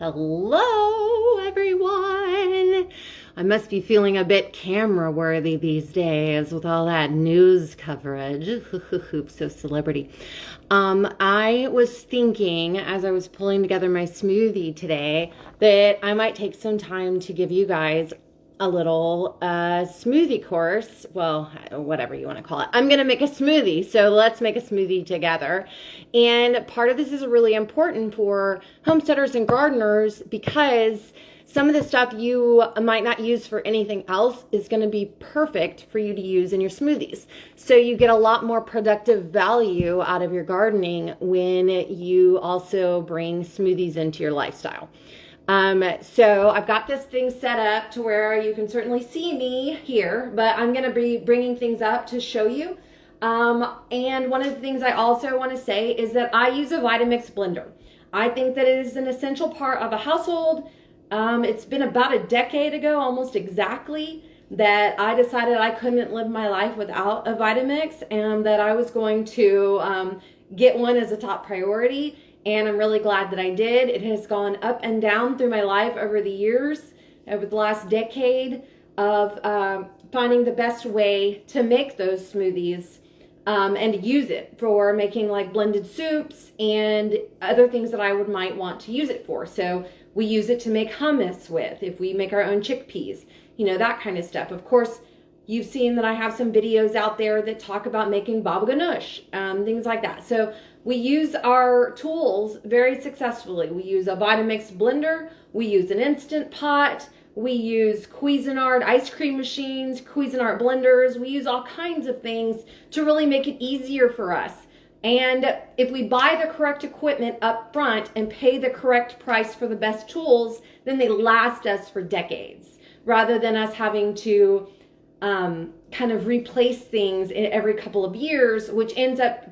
Hello, everyone. I must be feeling a bit camera worthy these days with all that news coverage. So celebrity. I was thinking as I was pulling together my smoothie today that I might take some time to give you guys a little smoothie course. Well, whatever you want to call it. I'm going to make a smoothie. So let's make a smoothie together. And part of this is really important for homesteaders and gardeners because some of the stuff you might not use for anything else is going to be perfect for you to use in your smoothies. So you get a lot more productive value out of your gardening when you also bring smoothies into your lifestyle. So I've got this thing set up to where you can certainly see me here, but I'm going to be bringing things up to show you. And one of the things I also want to say is that I use a Vitamix blender. I think that it is an essential part of a household. It's been about a decade ago, almost exactly, that I decided I couldn't live my life without a Vitamix and that I was going to get one as a top priority. And I'm really glad that I did. It has gone up and down through my life over the years, over the last decade of finding the best way to make those smoothies and use it for making like blended soups and other things that I might want to use it for. So we use it to make hummus with, if we make our own chickpeas, you know, that kind of stuff. Of course, you've seen that I have some videos out there that talk about making baba ganoush, things like that. So we use our tools very successfully. We use a Vitamix blender. We use an Instant Pot. We use Cuisinart ice cream machines, Cuisinart blenders. We use all kinds of things to really make it easier for us. And if we buy the correct equipment up front and pay the correct price for the best tools, then they last us for decades, rather than us having to kind of replace things every couple of years, which ends up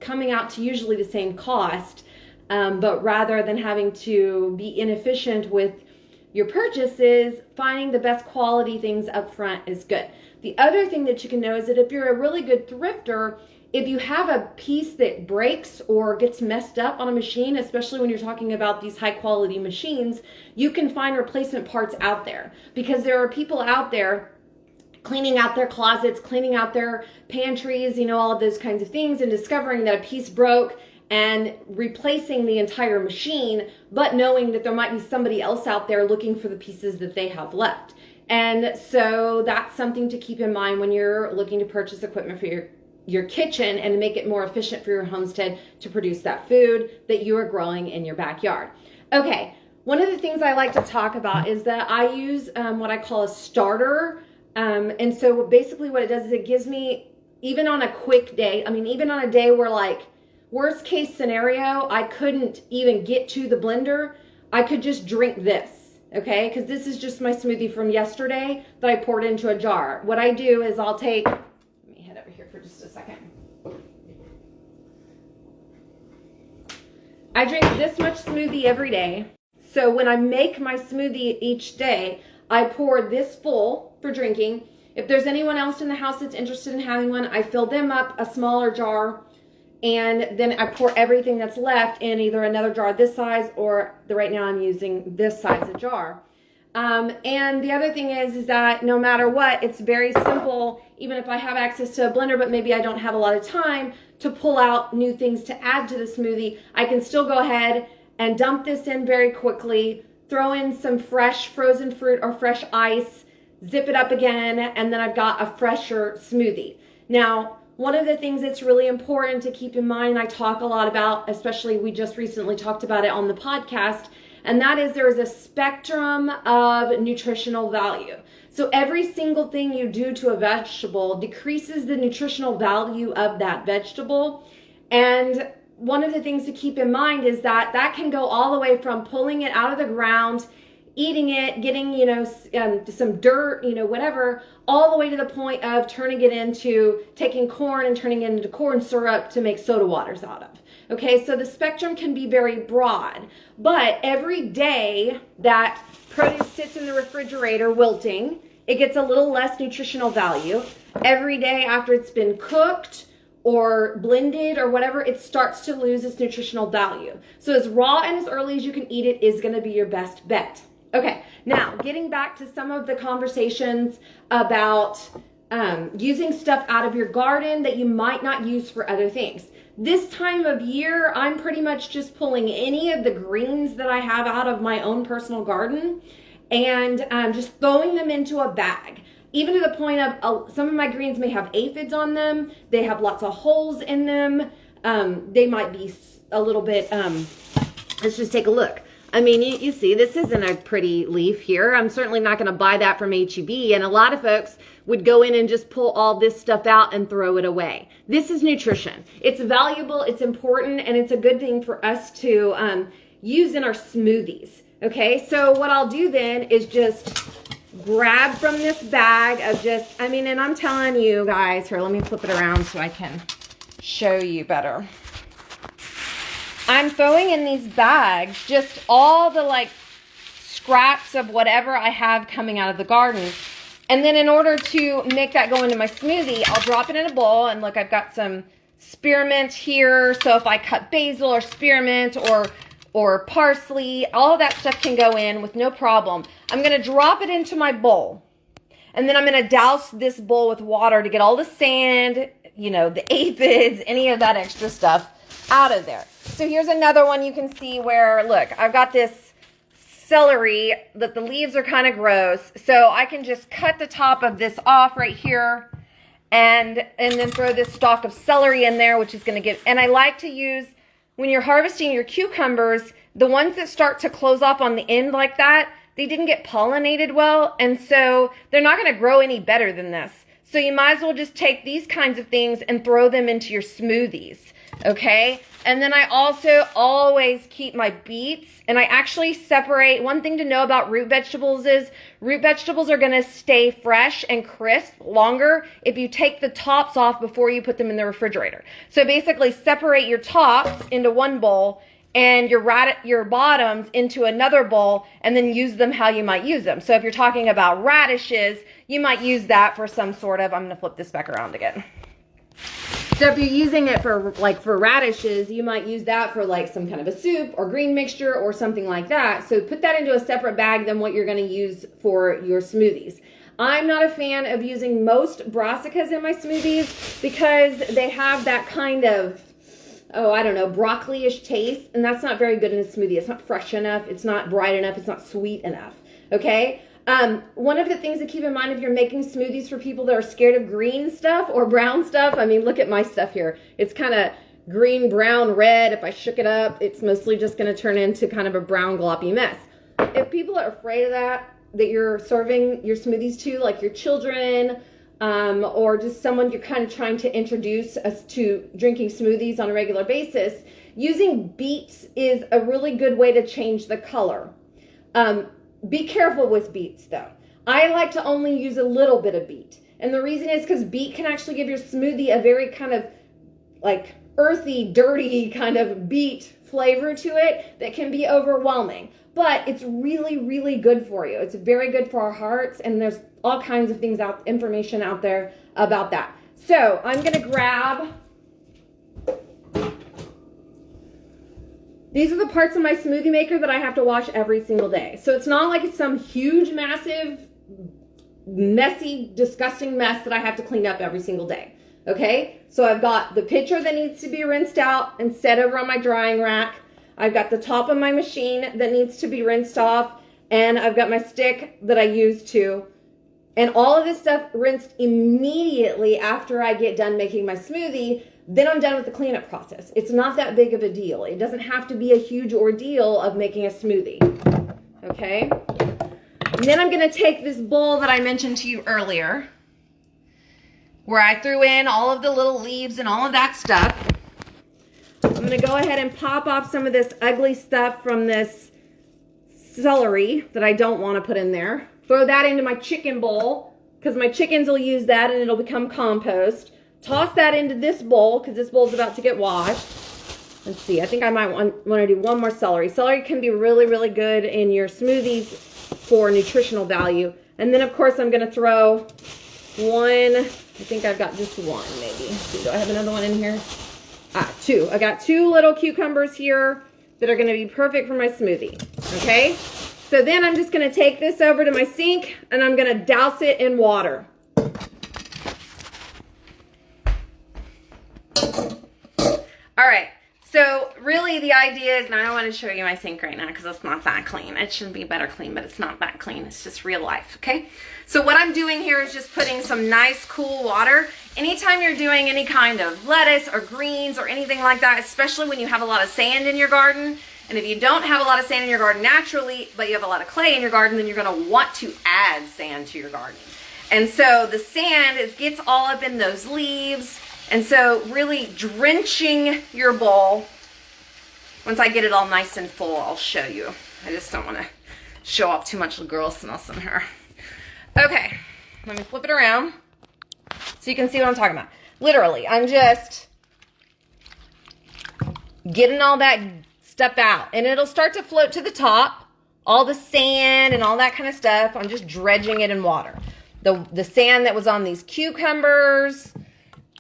coming out to usually the same cost, but rather than having to be inefficient with your purchases, finding the best quality things up front is good. The other thing that you can know is that if you're a really good thrifter, if you have a piece that breaks or gets messed up on a machine, especially when you're talking about these high quality machines, you can find replacement parts out there, because there are people out there cleaning out their closets, cleaning out their pantries, you know, all of those kinds of things, and discovering that a piece broke and replacing the entire machine, but knowing that there might be somebody else out there looking for the pieces that they have left. And so that's something to keep in mind when you're looking to purchase equipment for your kitchen and make it more efficient for your homestead to produce that food that you are growing in your backyard. Okay, one of the things I like to talk about is that I use what I call a starter. And so basically what it does is it gives me, even on a quick day, I mean, even on a day where, like, worst case scenario, I couldn't even get to the blender, I could just drink this, okay? Because this is just my smoothie from yesterday that I poured into a jar. What I do is I'll take, let me head over here for just a second. I drink this much smoothie every day. So when I make my smoothie each day, I pour this full for drinking. If there's anyone else in the house that's interested in having one, I fill them up a smaller jar, and then I pour everything that's left in either another jar this size, or right now I'm using this size of jar. And the other thing is that no matter what, it's very simple, even if I have access to a blender, but maybe I don't have a lot of time to pull out new things to add to the smoothie, I can still go ahead and dump this in very quickly, throw in some fresh frozen fruit or fresh ice, zip it up again, and then I've got a fresher smoothie. Now, one of the things that's really important to keep in mind, I talk a lot about, especially we just recently talked about it on the podcast, and that is there is a spectrum of nutritional value. So every single thing you do to a vegetable decreases the nutritional value of that vegetable. And one of the things to keep in mind is that that can go all the way from pulling it out of the ground, eating it, getting, you know, some dirt, you know, whatever, all the way to the point of turning it into taking corn and turning it into corn syrup to make soda waters out of. Okay, so the spectrum can be very broad, but every day that produce sits in the refrigerator wilting, it gets a little less nutritional value. Every day after it's been cooked or blended or whatever, it starts to lose its nutritional value. So as raw and as early as you can eat it is going to be your best bet. Okay, now getting back to some of the conversations about using stuff out of your garden that you might not use for other things. This time of year, I'm pretty much just pulling any of the greens that I have out of my own personal garden and just throwing them into a bag. Even to the point of some of my greens may have aphids on them. They have lots of holes in them. They might be a little bit, let's just take a look. I mean, you see, this isn't a pretty leaf here. I'm certainly not going to buy that from H-E-B. And a lot of folks would go in and just pull all this stuff out and throw it away. This is nutrition. It's valuable, it's important, and it's a good thing for us to use in our smoothies. Okay, so what I'll do then is just grab from this bag of just, I mean, and I'm telling you guys, here, let me flip it around so I can show you better. I'm throwing in these bags just all the like scraps of whatever I have coming out of the garden. And then in order to make that go into my smoothie, I'll drop it in a bowl. And look, I've got some spearmint here. So if I cut basil or spearmint or parsley, all of that stuff can go in with no problem. I'm going to drop it into my bowl. And then I'm going to douse this bowl with water to get all the sand, you know, the aphids, any of that extra stuff out of there. So here's another one you can see where, look, I've got this celery that the leaves are kind of gross. So I can just cut the top of this off right here and then throw this stalk of celery in there, which is going to give, and I like to use, when you're harvesting your cucumbers, the ones that start to close off on the end like that, they didn't get pollinated well, and so they're not going to grow any better than this. So you might as well just take these kinds of things and throw them into your smoothies, okay? And then I also always keep my beets, and I actually separate. One thing to know about root vegetables is root vegetables are going to stay fresh and crisp longer if you take the tops off before you put them in the refrigerator. So basically separate your tops into one bowl and your bottoms into another bowl, and then use them how you might use them. So if you're talking about radishes, you might use that for some sort of, I'm going to flip this back around again. So if you're using it for radishes, you might use that for like some kind of a soup or green mixture or something like that. So put that into a separate bag than what you're going to use for your smoothies. I'm not a fan of using most brassicas in my smoothies because they have that kind of, oh, I don't know, broccoli-ish taste, and that's not very good in a smoothie. It's not fresh enough, it's not bright enough, it's not sweet enough, okay? One of the things to keep in mind if you're making smoothies for people that are scared of green stuff or brown stuff, I mean, look at my stuff here. It's kind of green, brown, red. If I shook it up, it's mostly just going to turn into kind of a brown gloppy mess. If people are afraid of that you're serving your smoothies to, like your children, or just someone you're kind of trying to introduce us to drinking smoothies on a regular basis, using beets is a really good way to change the color. Be careful with beets though. I like to only use a little bit of beet. And the reason is because beet can actually give your smoothie a very kind of like earthy, dirty kind of beet flavor to it that can be overwhelming. But it's really, really good for you. It's very good for our hearts, and there's all kinds of things information out there about that. So I'm gonna grab, these are the parts of my smoothie maker that I have to wash every single day. So it's not like it's some huge, massive, messy, disgusting mess that I have to clean up every single day. Okay? So I've got the pitcher that needs to be rinsed out and set over on my drying rack. I've got the top of my machine that needs to be rinsed off. And I've got my stick that I use to. And all of this stuff rinsed immediately after I get done making my smoothie. Then I'm done with the cleanup process. It's not that big of a deal. It doesn't have to be a huge ordeal of making a smoothie. Okay? And then I'm going to take this bowl that I mentioned to you earlier, where I threw in all of the little leaves and all of that stuff. I'm going to go ahead and pop off some of this ugly stuff from this celery that I don't want to put in there. Throw that into my chicken bowl, because my chickens will use that and it'll become compost. Toss that into this bowl, because this bowl's about to get washed. Let's see, I think I might want to do one more celery. Celery can be really, really good in your smoothies for nutritional value. And then, of course, I'm going to throw one. I think I've got just one, maybe. Let's see, do I have another one in here? Two. I got 2 little cucumbers here that are going to be perfect for my smoothie. Okay? So then I'm just going to take this over to my sink and I'm going to douse it in water. All right. So really the idea is, now I don't want to show you my sink right now because it's not that clean. It should be better clean, but it's not that clean. It's just real life, okay? So what I'm doing here is just putting some nice cool water. Anytime you're doing any kind of lettuce or greens or anything like that, especially when you have a lot of sand in your garden, and if you don't have a lot of sand in your garden naturally, but you have a lot of clay in your garden, then you're going to want to add sand to your garden. And so the sand gets all up in those leaves. And so really drenching your bowl. Once I get it all nice and full, I'll show you. I just don't want to show off too much girlness in her. Okay, let me flip it around so you can see what I'm talking about. Literally, I'm just getting all that stuff out. And it'll start to float to the top. All the sand and all that kind of stuff. I'm just dredging it in water. The sand that was on these cucumbers.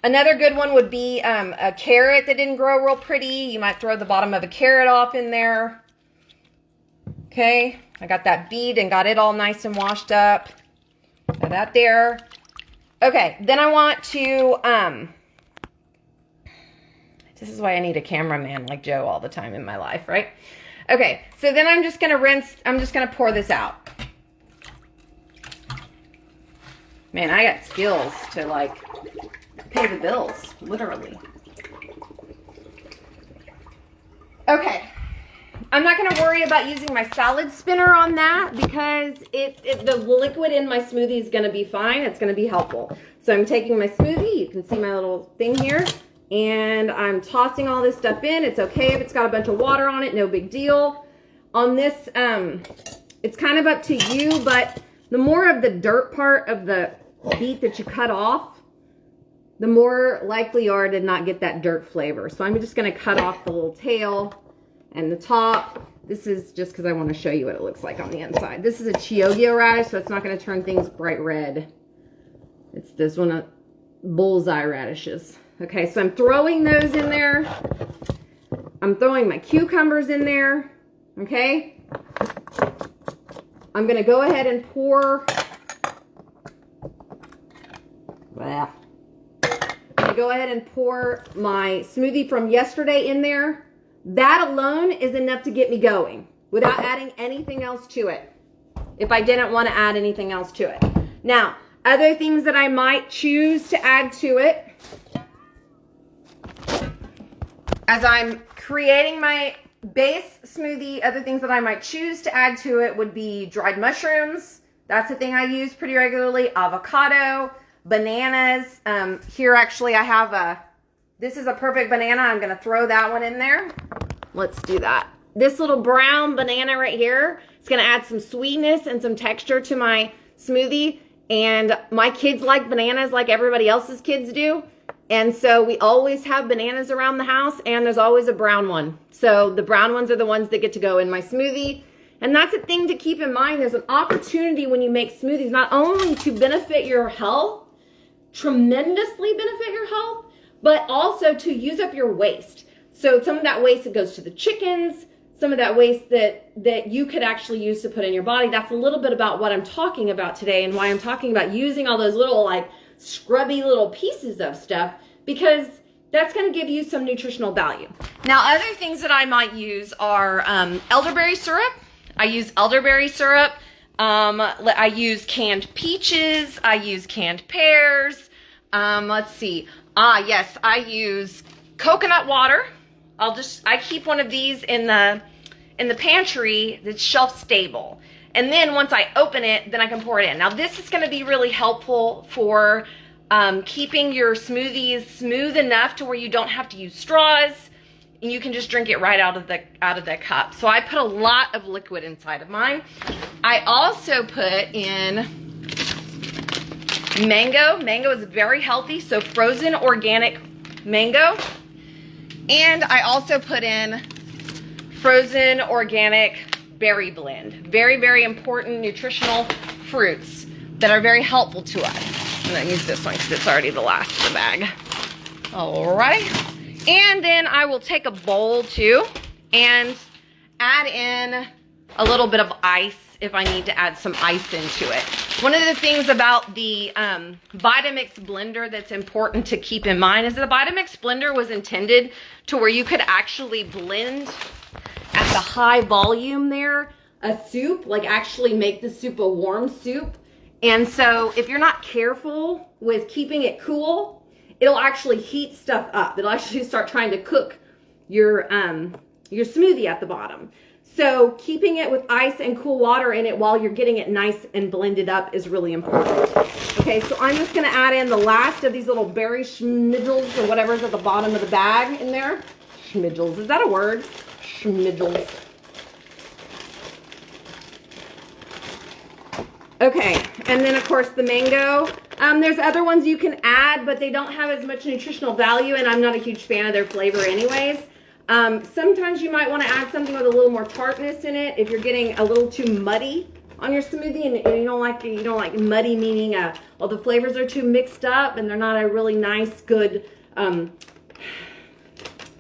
Another good one would be a carrot that didn't grow real pretty. You might throw the bottom of a carrot off in there. Okay, I got that bead and got it all nice and washed up. Got that there. Okay, then I want to, this is why I need a cameraman like Joe all the time in my life, right? Okay, so then I'm just going to rinse, I'm just going to pour this out. Man, I got skills to like pay the bills, literally. Okay, I'm not going to worry about using my salad spinner on that because the liquid in my smoothie is going to be fine. It's going to be helpful. So I'm taking my smoothie, you can see my little thing here, and I'm tossing all this stuff in. It's okay if it's got a bunch of water on it, no big deal. On this, it's kind of up to you, but the more of the dirt part of the beet that you cut off, the more likely you are to not get that dirt flavor. So I'm just going to cut off the little tail and the top. This is just because I want to show you what it looks like on the inside. This is a Chioggia radish, so it's not going to turn things bright red. It's this one of bullseye radishes. Okay, so I'm throwing those in there. I'm throwing my cucumbers in there. Okay. I'm going to go ahead and pour. Well, go ahead and pour my smoothie from yesterday in there. That alone is enough to get me going without adding anything else to it, if I didn't want to add anything else to it. Now, other things that I might choose to add to it, as I'm creating my base smoothie, other things that I might choose to add to it would be dried mushrooms. That's a thing I use pretty regularly. Avocado. Bananas. Here actually I have this is a perfect banana. I'm going to throw that one in there. Let's do that. This little brown banana right here, it's going to add some sweetness and some texture to my smoothie. And my kids like bananas like everybody else's kids do. And so we always have bananas around the house, and there's always a brown one. So the brown ones are the ones that get to go in my smoothie. And that's a thing to keep in mind. There's an opportunity when you make smoothies not only to benefit your health, tremendously benefit your health, but also to use up your waste. So some of that waste that goes to the chickens, some of that waste that you could actually use to put in your body. That's a little bit about what I'm talking about today and why I'm talking about using all those little like scrubby little pieces of stuff, because that's going to give you some nutritional value. Now, other things that I might use are elderberry syrup. I use elderberry syrup. I use canned peaches. I use canned pears. Let's see. Yes, I use coconut water. I keep one of these in the pantry that's shelf stable. And then once I open it, then I can pour it in. Now this is going to be really helpful for keeping your smoothies smooth enough to where you don't have to use straws. And you can just drink it right out of the cup. So I put a lot of liquid inside of mine. I also put in mango. Mango is very healthy, so frozen organic mango. And I also put in frozen organic berry blend. Very, very important nutritional fruits that are very helpful to us. I'm gonna use this one because it's already the last of the bag. All right. And then I will take a bowl too and add in a little bit of ice if I need to add some ice into it. One of the things about the Vitamix blender that's important to keep in mind is that the Vitamix blender was intended to where you could actually blend at the high volume there a soup, like actually make the soup a warm soup. And so if you're not careful with keeping it cool, it'll actually heat stuff up. It'll actually start trying to cook your smoothie at the bottom. So keeping it with ice and cool water in it while you're getting it nice and blended up is really important. Okay, so I'm just gonna add in the last of these little berry schmidgels or whatever's at the bottom of the bag in there. Schmidgels, is that a word? Schmidgels. Okay, and then of course the mango. There's other ones you can add, but they don't have as much nutritional value, and I'm not a huge fan of their flavor anyways. Sometimes you might want to add something with a little more tartness in it if you're getting a little too muddy on your smoothie, and you don't like muddy, meaning well, the flavors are too mixed up and they're not a really nice, good,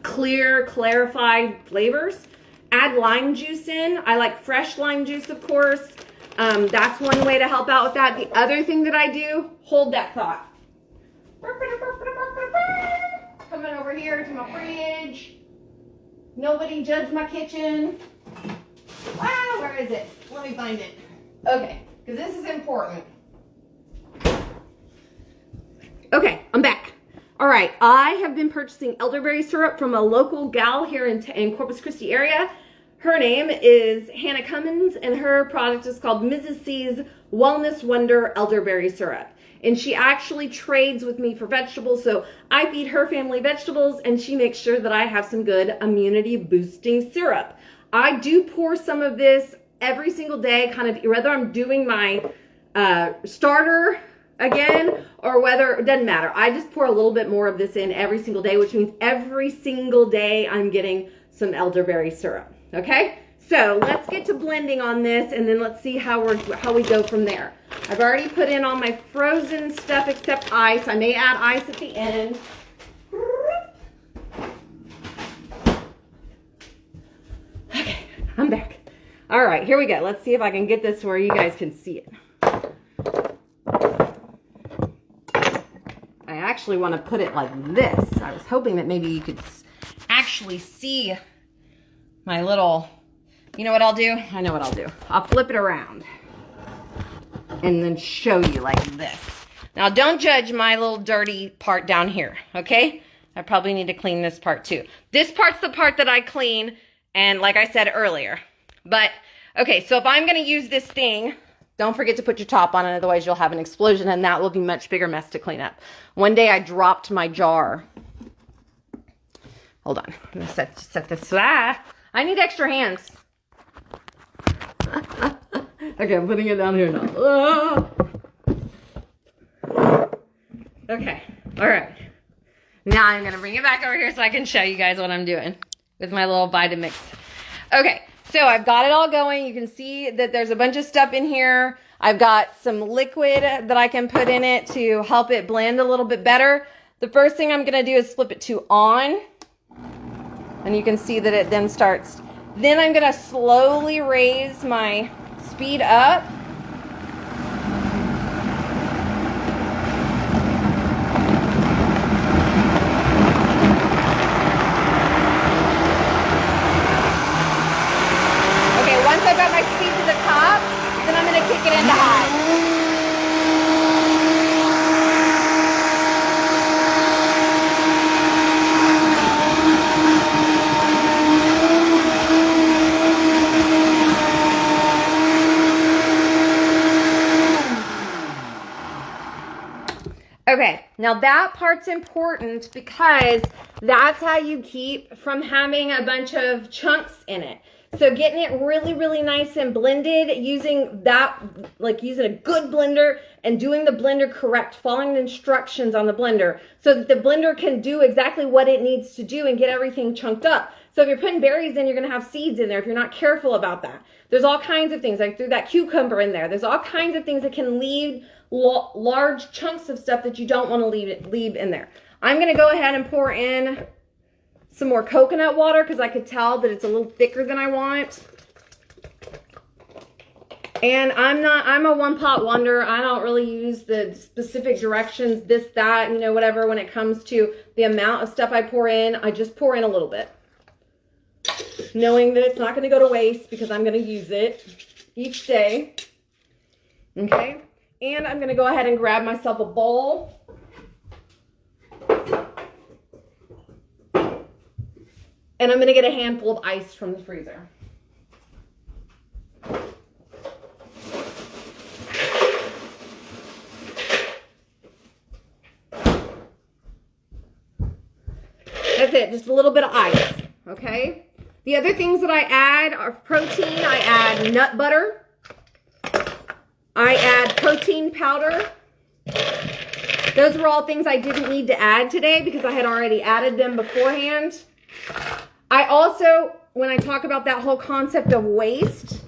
clear, clarified flavors. Add lime juice in. I like fresh lime juice, of course. That's one way to help out with that. The other thing that I do, hold that thought. Coming over here to my fridge. Nobody judge my kitchen. Wow, where is it? Let me find it. Okay, because this is important. Okay, I'm back. All right, I have been purchasing elderberry syrup from a local gal here in Corpus Christi area. Her name is Hannah Cummins, and her product is called Mrs. C's Wellness Wonder Elderberry Syrup. And she actually trades with me for vegetables, so I feed her family vegetables, and she makes sure that I have some good immunity-boosting syrup. I do pour some of this every single day, kind of whether I'm doing my starter again or whether, it doesn't matter. I just pour a little bit more of this in every single day, which means every single day I'm getting some elderberry syrup, okay? So let's get to blending on this, and then let's see how we go from there. I've already put in all my frozen stuff except ice. I may add ice at the end. Okay, I'm back. All right, here we go. Let's see if I can get this where you guys can see it. I actually want to put it like this. I was hoping that maybe you could actually see my little... You know what I'll do? I know what I'll do. I'll flip it around and then show you like this. Now, don't judge my little dirty part down here, okay? I probably need to clean this part too. This part's the part that I clean, and like I said earlier. But, okay, so if I'm going to use this thing, don't forget to put your top on it, otherwise you'll have an explosion, and that will be a much bigger mess to clean up. One day I dropped my jar. Hold on. I'm going to set this. I need extra hands. Okay, I'm putting it down here now. Oh. Okay, all right. Now I'm going to bring it back over here so I can show you guys what I'm doing with my little Vitamix. Okay, so I've got it all going. You can see that there's a bunch of stuff in here. I've got some liquid that I can put in it to help it blend a little bit better. The first thing I'm going to do is flip it to on. And you can see that it then starts. Then I'm going to slowly raise my speed up. Okay, once I've got my speed to the top, then I'm going to kick it into high. Okay, now that part's important because that's how you keep from having a bunch of chunks in it. So getting it really, really nice and blended, using a good blender and doing the blender correct, following the instructions on the blender so that the blender can do exactly what it needs to do and get everything chunked up. So if you're putting berries in, you're going to have seeds in there if you're not careful about that. There's all kinds of things. I threw that cucumber in there. There's all kinds of things that can leave large chunks of stuff that you don't want to leave in there. I'm going to go ahead and pour in some more coconut water because I could tell that it's a little thicker than I want. And I'm a one pot wonder. I don't really use the specific directions, this, that, you know, whatever, when it comes to the amount of stuff I pour in. I just pour in a little bit, knowing that it's not going to go to waste because I'm going to use it each day. Okay. And I'm going to go ahead and grab myself a bowl. And I'm going to get a handful of ice from the freezer. That's it, just a little bit of ice, okay? The other things that I add are protein. I add nut butter. I add protein powder. Those were all things I didn't need to add today because I had already added them beforehand. I also, when I talk about that whole concept of waste,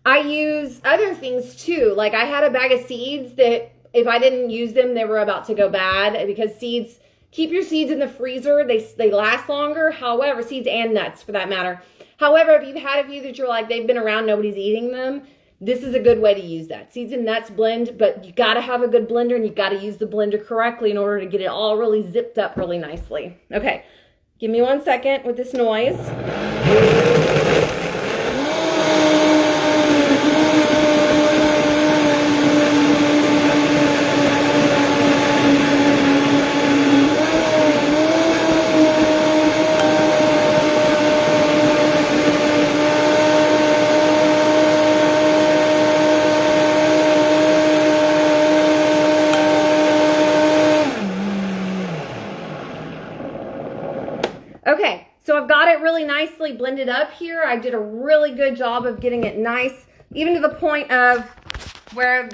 I use other things too. Like I had a bag of seeds that if I didn't use them, they were about to go bad because seeds, keep your seeds in the freezer. They last longer. However, seeds and nuts for that matter. However, if you've had a few that you're like, they've been around, nobody's eating them, this is a good way to use that. Seeds and nuts blend, but you got to have a good blender and you got to use the blender correctly in order to get it all really zipped up really nicely. Okay, give me 1 second with this noise. Okay, so I've got it really nicely blended up here. I did a really good job of getting it nice, even to the point of where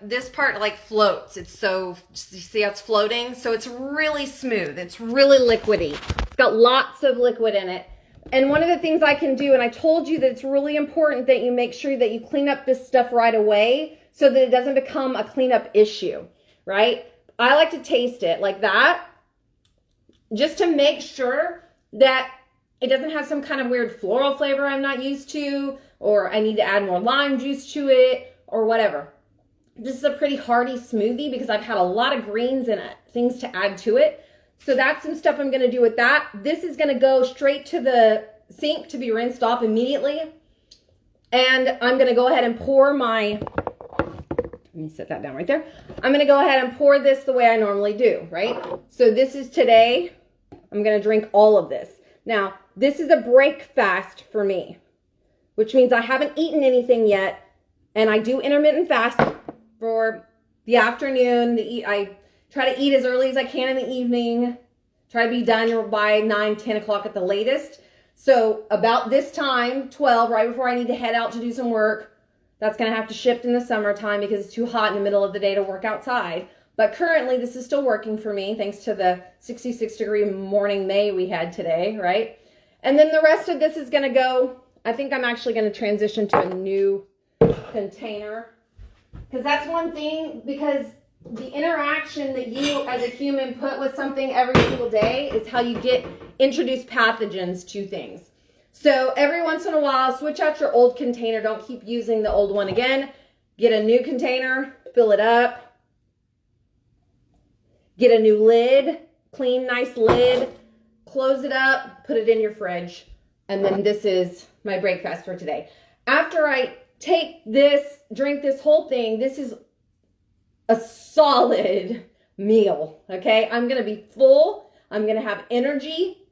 this part like floats. It's so, you see how it's floating? So it's really smooth. It's really liquidy. It's got lots of liquid in it. And one of the things I can do, and I told you that it's really important that you make sure that you clean up this stuff right away so that it doesn't become a cleanup issue, right? I like to taste it like that just to make sure that it doesn't have some kind of weird floral flavor I'm not used to, or I need to add more lime juice to it, or whatever. This is a pretty hearty smoothie because I've had a lot of greens and things to add to it. So that's some stuff I'm going to do with that. This is going to go straight to the sink to be rinsed off immediately. And I'm going to go ahead and pour let me set that down right there. I'm going to go ahead and pour this the way I normally do, right? So this is today. I'm going to drink all of this. Now, this is a break fast for me, which means I haven't eaten anything yet. And I do intermittent fast for the afternoon. I try to eat as early as I can in the evening. Try to be done by 9, 10 o'clock at the latest. So about this time, 12, right before I need to head out to do some work, that's going to have to shift in the summertime because it's too hot in the middle of the day to work outside. But currently, this is still working for me thanks to the 66-degree morning May we had today, right? And then the rest of this is going to go, I think I'm actually going to transition to a new container. Because that's one thing, because the interaction that you as a human put with something every single day is how you introduce pathogens to things. So every once in a while, switch out your old container. Don't keep using the old one again. Get a new container, fill it up. Get a new lid, clean, nice lid, close it up, put it in your fridge. And then this is my breakfast for today. After I take this, drink this whole thing, this is a solid meal, okay? I'm going to be full. I'm going to have energy.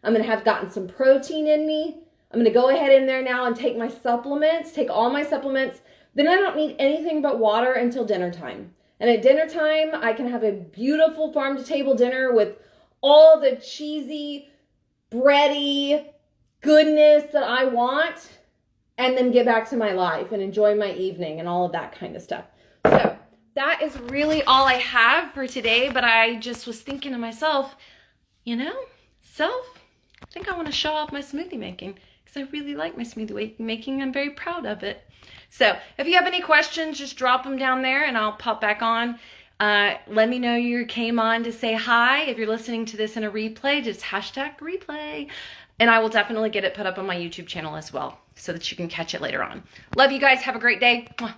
I'm going to have gotten some protein in me. I'm going to go ahead in there now and take my supplements, take all my supplements. Then I don't need anything but water until dinner time. And at dinner time, I can have a beautiful farm-to-table dinner with all the cheesy, bready goodness that I want, and then get back to my life and enjoy my evening and all of that kind of stuff. So that is really all I have for today, but I just was thinking to myself, I think I want to show off my smoothie making because I really like my smoothie making. I'm very proud of it. So if you have any questions, just drop them down there and I'll pop back on. Let me know you came on to say hi. If you're listening to this in a replay, just hashtag replay. And I will definitely get it put up on my YouTube channel as well so that you can catch it later on. Love you guys. Have a great day. Mwah.